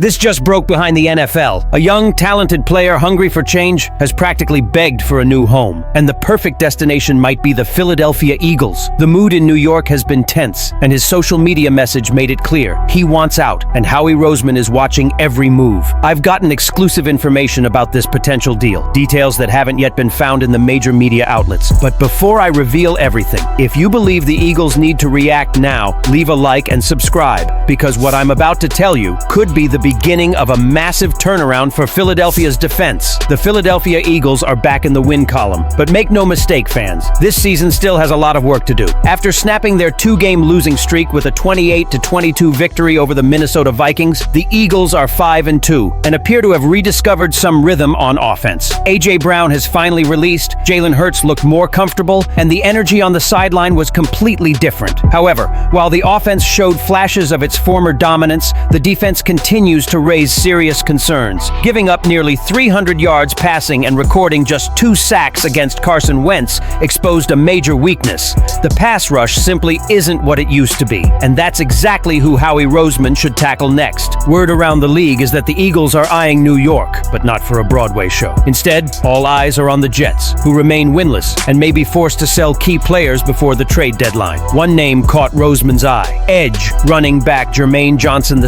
This just broke behind the NFL. A young, talented player hungry for change has practically begged for a new home. And the perfect destination might be the Philadelphia Eagles. The mood in New York has been tense, and his social media message made it clear. He wants out, and Howie Roseman is watching every move. I've gotten exclusive information about this potential deal, details that haven't yet been found in the major media outlets. But before I reveal everything, if you believe the Eagles need to react now, leave a like and subscribe, because what I'm about to tell you could be the beginning of a massive turnaround for Philadelphia's defense. The Philadelphia Eagles are back in the win column, but make no mistake, fans, this season still has a lot of work to do. After snapping their two-game losing streak with a 28-22 victory over the Minnesota Vikings, the Eagles are 5-2 and appear to have rediscovered some rhythm on offense. A.J. Brown has finally released, Jalen Hurts looked more comfortable, and the energy on the sideline was completely different. However, while the offense showed flashes of its former dominance, the defense continues to raise serious concerns, giving up nearly 300 yards passing and recording just 2 sacks against Carson Wentz exposed a major weakness. The pass rush simply isn't what it used to be, and that's exactly who Howie Roseman should tackle next. Word around the league is that the Eagles are eyeing New York, but not for a Broadway show. Instead, all eyes are on the Jets, who remain winless and may be forced to sell key players before the trade deadline. One name caught Roseman's eye: edge running back Jermaine Johnson II,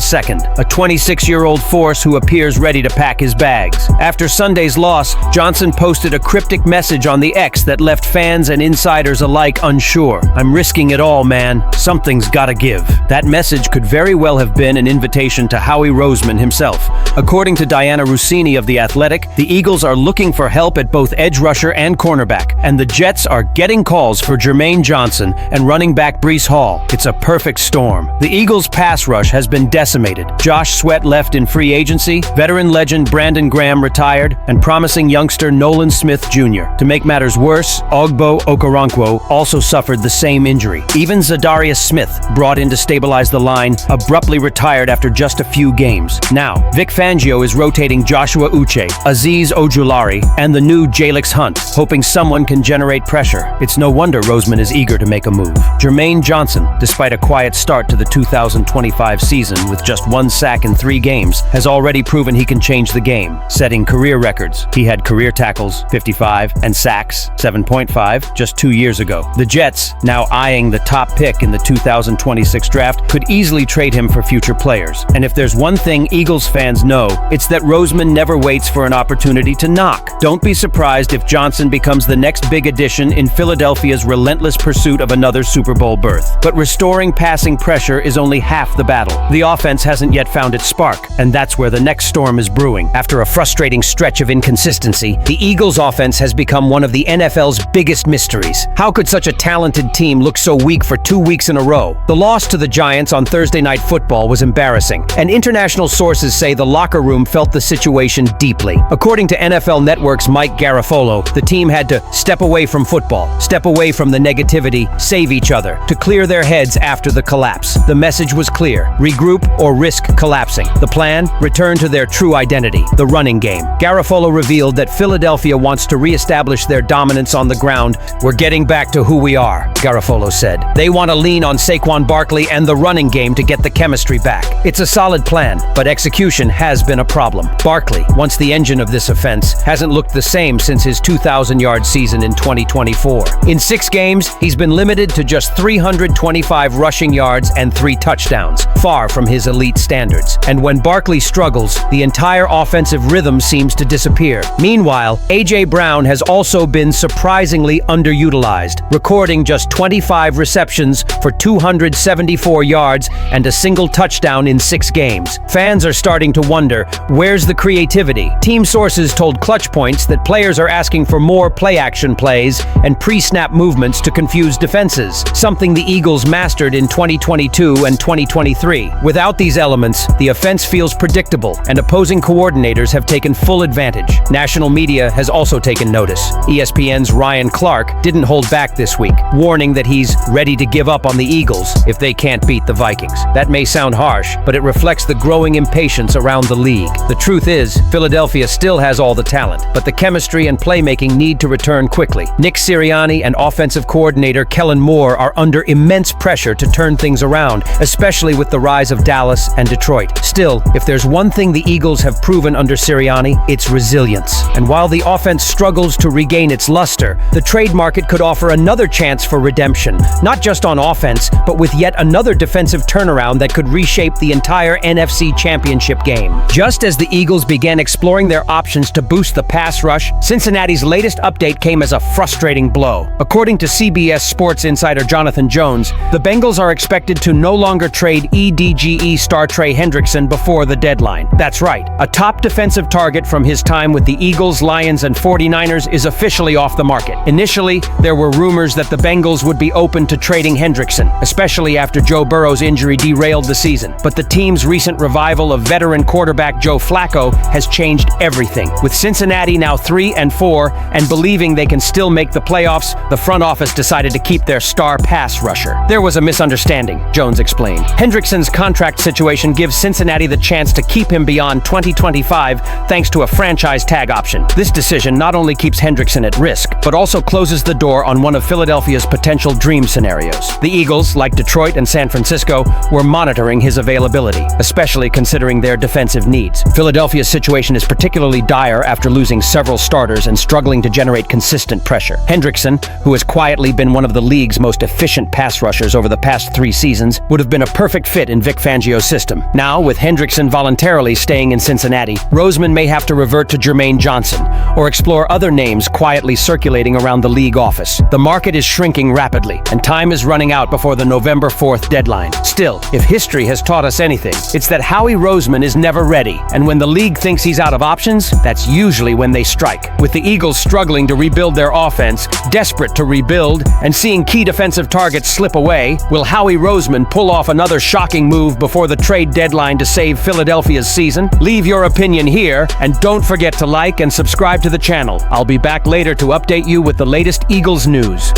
a 26-year-old force who appears ready to pack his bags. After Sunday's loss, Johnson posted a cryptic message on the X that left fans and insiders alike unsure. "I'm risking it all, man. Something's gotta give." That message could very well have been an invitation to Howie Roseman himself. According to Diana Russini of The Athletic, the Eagles are looking for help at both edge rusher and cornerback, and the Jets are getting calls for Jermaine Johnson and running back Breece Hall. It's a perfect storm. The Eagles' pass rush has been decimated. Josh Sweat left in free agency, veteran legend Brandon Graham retired, and promising youngster Nolan Smith Jr. To make matters worse, Ogbo Okoronkwo also suffered the same injury. Even Zadarius Smith, brought in to stabilize the line, abruptly retired after just a few games. Now, Vic Fangio is rotating Joshua Uche, Azeez Ojulari, and the new Jalix Hunt, hoping someone can generate pressure. It's no wonder Roseman is eager to make a move. Jermaine Johnson, despite a quiet start to the 2025 season with just 1 sack in 3 games, has already proven he can change the game, setting career records. He had career tackles, 55, and sacks, 7.5, just 2 years ago. The Jets, now eyeing the top pick in the 2026 draft, could easily trade him for future players. And if there's one thing Eagles fans know, it's that Roseman never waits for an opportunity to knock. Don't be surprised if Johnson becomes the next big addition in Philadelphia's relentless pursuit of another Super Bowl berth. But restoring passing pressure is only half the battle. The offense hasn't yet found its spark, and that's where the next storm is brewing. After a frustrating stretch of inconsistency, the Eagles' offense has become one of the NFL's biggest mysteries. How could such a talented team look so weak for 2 weeks in a row? The loss to the Giants on Thursday Night Football was embarrassing, and international sources say the locker room felt the situation deeply. According to NFL Network's Mike Garafolo, the team had to step away from football, step away from the negativity, save each other, to clear their heads after the collapse. The message was clear: regroup or risk collapsing. The plan? Return to their true identity, the running game. Garafolo revealed that Philadelphia wants to reestablish their dominance on the ground. "We're getting back to who we are," Garafolo said. They want to lean on Saquon Barkley and the running game to get the chemistry back. It's a solid plan, but execution has been a problem. Barkley, once the engine of this offense, hasn't looked the same since his 2,000-yard season in 2024. In 6 games, he's been limited to just 325 rushing yards and 3 touchdowns, far from his elite standards. And when Barkley struggles, the entire offensive rhythm seems to disappear. Meanwhile, A.J. Brown has also been surprisingly underutilized, recording just 25 receptions for 274 yards and a single touchdown in 6 games. Fans are starting to wonder, where's the creativity? Team sources told Clutch Points that players are asking for more play-action plays and pre-snap movements to confuse defenses, something the Eagles mastered in 2022 and 2023. Without these elements, the offense feels predictable, and opposing coordinators have taken full advantage. National media has also taken notice. ESPN's Ryan Clark didn't hold back this week, warning that he's ready to give up on the Eagles if they can't beat the Vikings. That may sound harsh, but it reflects the growing impatience around the league. The truth is, Philadelphia still has all the talent, but the chemistry and playmaking need to return quickly. Nick Sirianni and offensive coordinator Kellen Moore are under immense pressure to turn things around, especially with the rise of Dallas and Detroit. Still, Still, if there's one thing the Eagles have proven under Sirianni, it's resilience. And while the offense struggles to regain its luster, the trade market could offer another chance for redemption, not just on offense, but with yet another defensive turnaround that could reshape the entire NFC Championship game. Just as the Eagles began exploring their options to boost the pass rush, Cincinnati's latest update came as a frustrating blow. According to CBS Sports insider Jonathan Jones, the Bengals are expected to no longer trade EDGE star Trey Hendrickson before the deadline. That's right, a top defensive target from his time with the Eagles, Lions, and 49ers is officially off the market. Initially, there were rumors that the Bengals would be open to trading Hendrickson, especially after Joe Burrow's injury derailed the season. But the team's recent revival of veteran quarterback Joe Flacco has changed everything. With Cincinnati now 3-4 and believing they can still make the playoffs, the front office decided to keep their star pass rusher. There was a misunderstanding, Jones explained. Hendrickson's contract situation gives Cincinnati the chance to keep him beyond 2025 thanks to a franchise tag option. This decision not only keeps Hendrickson at risk, but also closes the door on one of Philadelphia's potential dream scenarios. The Eagles, like Detroit and San Francisco, were monitoring his availability, especially considering their defensive needs. Philadelphia's situation is particularly dire after losing several starters and struggling to generate consistent pressure. Hendrickson, who has quietly been one of the league's most efficient pass rushers over the past 3 seasons, would have been a perfect fit in Vic Fangio's system. Now, with Hendrickson voluntarily staying in Cincinnati, Roseman may have to revert to Jermaine Johnson or explore other names quietly circulating around the league office. The market is shrinking rapidly, and time is running out before the November 4th deadline. Still, if history has taught us anything, it's that Howie Roseman is never ready, and when the league thinks he's out of options, that's usually when they strike. With the Eagles struggling to rebuild their offense, desperate to rebuild, and seeing key defensive targets slip away, will Howie Roseman pull off another shocking move before the trade deadline to save Philadelphia's season? Leave your opinion here, and don't forget to like and subscribe to the channel. I'll be back later to update you with the latest Eagles news.